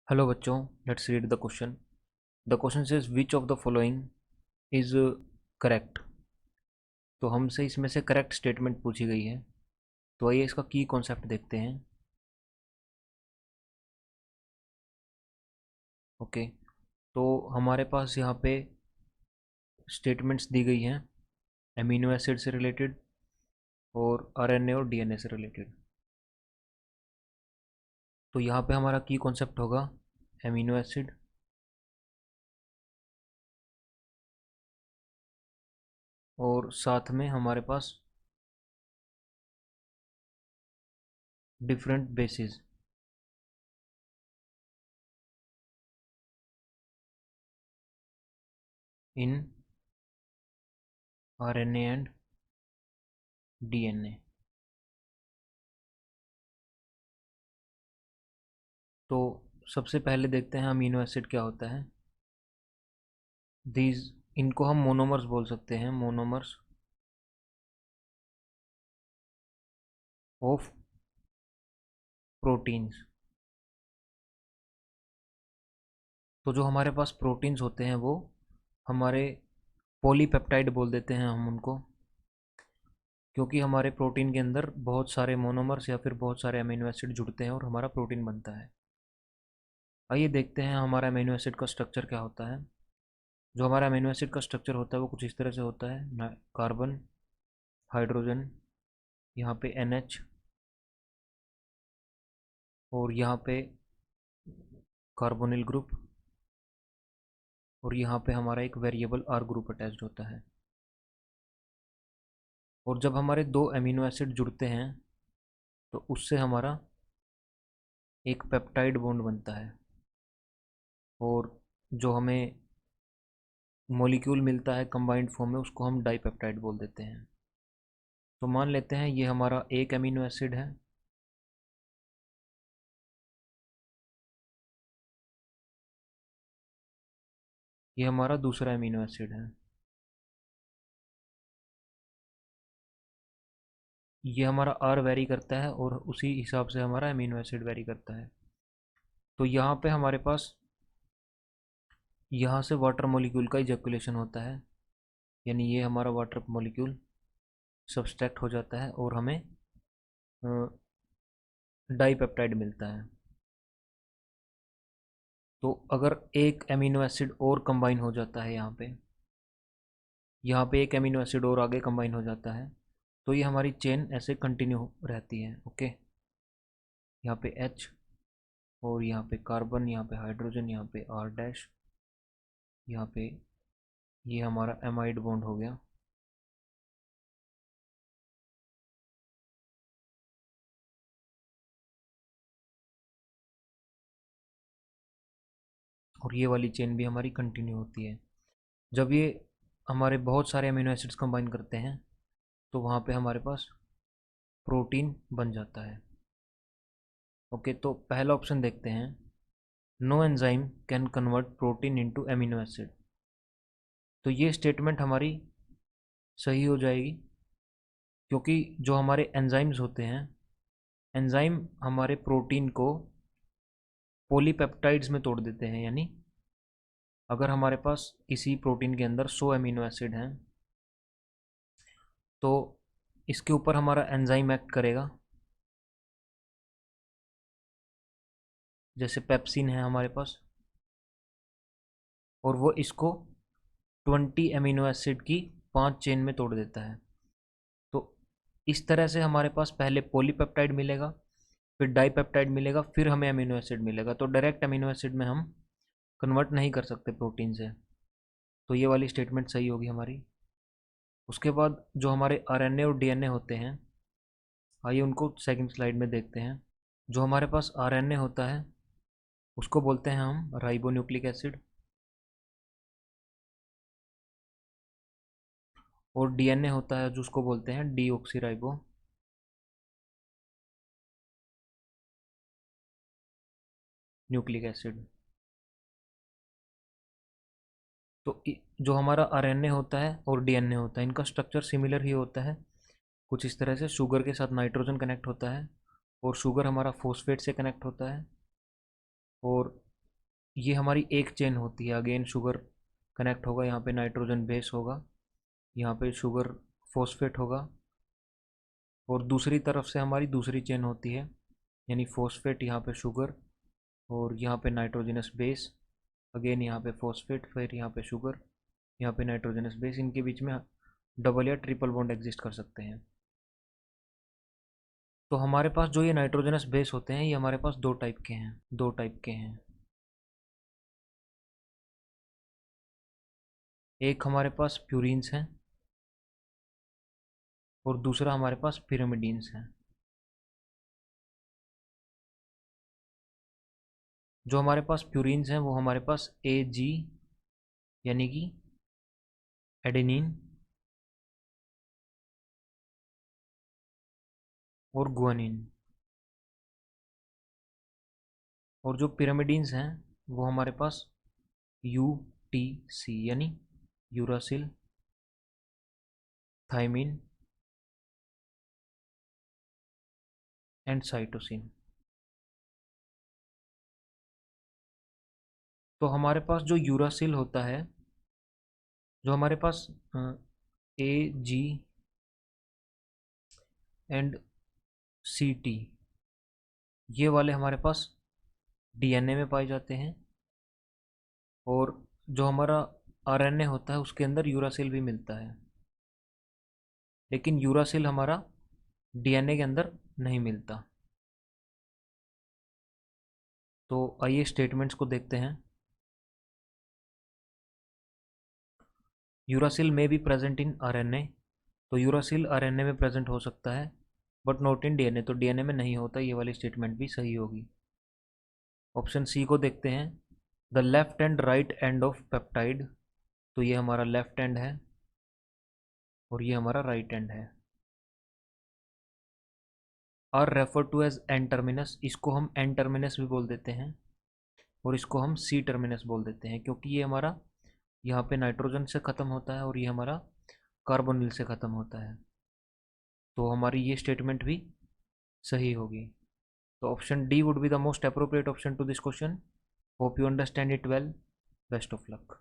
Hello बच्चों, let's read the question. The question says which of the following is correct. तो हमसे इसमें से करेक्ट स्टेटमेंट पूछी गई है। तो आइए इसका की कॉन्सेप्ट देखते हैं। ओके, तो हमारे पास यहाँ पे स्टेटमेंट्स दी गई हैं एमिनो एसिड से रिलेटेड और आरएनए और डीएनए से रिलेटेड। तो यहाँ पे हमारा की कॉन्सेप्ट होगा एमिनो एसिड और साथ में हमारे पास different basis in RNA and DNA. तो सबसे पहले देखते हैं अमीनो एसिड क्या होता है। दीज इनको हम मोनोमर्स बोल सकते हैं, मोनोमर्स ऑफ प्रोटीन्स। तो जो हमारे पास प्रोटीन्स होते हैं वो हमारे पॉलीपेप्टाइड बोल देते हैं हम उनको, क्योंकि हमारे प्रोटीन के अंदर बहुत सारे मोनोमर्स या फिर बहुत सारे अमीनो एसिड जुड़ते हैं और हमारा प्रोटीन बनता है। आइए देखते हैं हमारा अमीनो एसिड का स्ट्रक्चर क्या होता है। जो हमारा अमीनो एसिड का स्ट्रक्चर होता है वो कुछ इस तरह से होता है। कार्बन, हाइड्रोजन, यहाँ पे NH और यहाँ पे कार्बोनिल ग्रुप और यहाँ पे हमारा एक वेरिएबल R ग्रुप अटैच्ड होता है। और जब हमारे दो अमीनो एसिड जुड़ते हैं तो उससे हमारा एक पेप्टाइड बॉन्ड बनता है और जो हमें मॉलिक्यूल मिलता है कंबाइंड फॉर्म में उसको हम डाइपेप्टाइड बोल देते हैं। तो मान लेते हैं ये हमारा एक अमीनो एसिड है, ये हमारा दूसरा अमीनो एसिड है, ये हमारा R वेरी करता है और उसी हिसाब से हमारा अमीनो एसिड वेरी करता है। तो यहाँ पे हमारे पास यहाँ से वाटर मॉलिक्यूल का इजैकुलेशन होता है, यानी ये हमारा वाटर मॉलिक्यूल सब्सट्रैक्ट हो जाता है और हमें डाइपेप्टाइड मिलता है। तो अगर एक अमीनो एसिड और कंबाइन हो जाता है यहाँ पे एक अमीनो एसिड और आगे कंबाइन हो जाता है तो ये हमारी चेन ऐसे कंटिन्यू रहती है। ओके, यहाँ पे H और यहाँ पे कार्बन, यहाँ पे हाइड्रोजन, यहाँ पे R डैश, यहाँ पे ये हमारा एमाइड बॉन्ड हो गया। और ये वाली चेन भी हमारी कंटिन्यू होती है। जब ये हमारे बहुत सारे अमीनो एसिड्स कंबाइन करते हैं तो वहाँ पे हमारे पास प्रोटीन बन जाता है। ओके, तो पहला ऑप्शन देखते हैं, no enzyme can convert protein into amino acid. तो ये स्टेटमेंट हमारी सही हो जाएगी, क्योंकि जो हमारे एंजाइम्स होते हैं, एंजाइम हमारे प्रोटीन को पॉलीपेप्टाइड्स में तोड़ देते हैं। यानी अगर हमारे पास किसी प्रोटीन के अंदर 100 अमीनो एसिड हैं तो इसके ऊपर हमारा एंजाइम एक्ट करेगा। जैसे पेप्सिन है हमारे पास, और वो इसको 20 अमीनो एसिड की 5 चेन में तोड़ देता है। तो इस तरह से हमारे पास पहले पॉलीपेप्टाइड मिलेगा, फिर डाइपेप्टाइड मिलेगा, फिर हमें अमीनो एसिड मिलेगा। तो डायरेक्ट अमीनो एसिड में हम कन्वर्ट नहीं कर सकते प्रोटीन से। तो ये वाली स्टेटमेंट सही होगी हमारी। उसके बाद जो हमारे आरएनए और डीएनए होते हैं, आइए उनको सेकंड स्लाइड में देखते हैं। जो हमारे पास आरएनए होता है उसको बोलते हैं हम राइबोन्यूक्लिक एसिड, और डीएनए होता है जो उसको बोलते हैं डीऑक्सीराइबो न्यूक्लिक एसिड। तो जो हमारा आरएनए होता है और डीएनए होता है इनका स्ट्रक्चर सिमिलर ही होता है। कुछ इस तरह से शुगर के साथ नाइट्रोजन कनेक्ट होता है और शुगर हमारा फॉस्फेट से कनेक्ट होता है, और ये हमारी एक चेन होती है, अगेन शुगर कनेक्ट होगा, यहाँ पे नाइट्रोजन बेस होगा, यहाँ पे शुगर फॉस्फेट होगा, और दूसरी तरफ से हमारी दूसरी चेन होती है, यानी फॉस्फेट, यहाँ पे शुगर, और यहाँ पे नाइट्रोजनस बेस, अगेन यहाँ पे फॉस्फेट, फिर यहाँ पे शुगर, यहाँ पे नाइट्रोजनस बेस। इनके बीच में डबल या ट्रिपल बॉन्ड एग्जिस्ट कर सकते हैं। तो हमारे पास जो ये नाइट्रोजनस बेस होते हैं, ये हमारे पास दो टाइप के हैं, दो टाइप के हैं। एक हमारे पास प्यूरिन्स हैं और दूसरा हमारे पास पिरामिडीन्स हैं। जो हमारे पास प्यूरिन्स हैं वो हमारे पास AG यानी कि एडेनिन और गुआनिन, और जो पिरामिडीन्स हैं वो हमारे पास UTC यानी यूरासिल, थाइमिन एंड साइटोसिन। तो हमारे पास जो यूरासिल होता है, जो हमारे पास AG एंड CT, ये वाले हमारे पास DNA में पाए जाते हैं, और जो हमारा RNA होता है उसके अंदर यूरासिल भी मिलता है, लेकिन यूरासिल हमारा DNA के अंदर नहीं मिलता। तो आइए स्टेटमेंट्स को देखते हैं। यूरासिल में बी प्रेजेंट इन RNA, तो यूरासिल RNA में प्रेजेंट हो सकता है, बट नॉट इन DNA, तो DNA में नहीं होता। ये वाली स्टेटमेंट भी सही होगी। ऑप्शन सी को देखते हैं, the left and right end of peptide, तो ये हमारा लेफ्ट एंड है और ये हमारा राइट एंड है। Are refer to as N terminus, इसको हम एन टर्मिनस भी बोल देते हैं और इसको हम सी टर्मिनस बोल देते हैं, क्योंकि ये हमारा यहाँ पे नाइट्रोजन से ख़त्म होता है और ये हमारा कार्बोनिल से ख़त्म होता है। तो हमारी ये स्टेटमेंट भी सही होगी। तो option D would be the most appropriate option to this question. Hope you understand it well. Best of luck.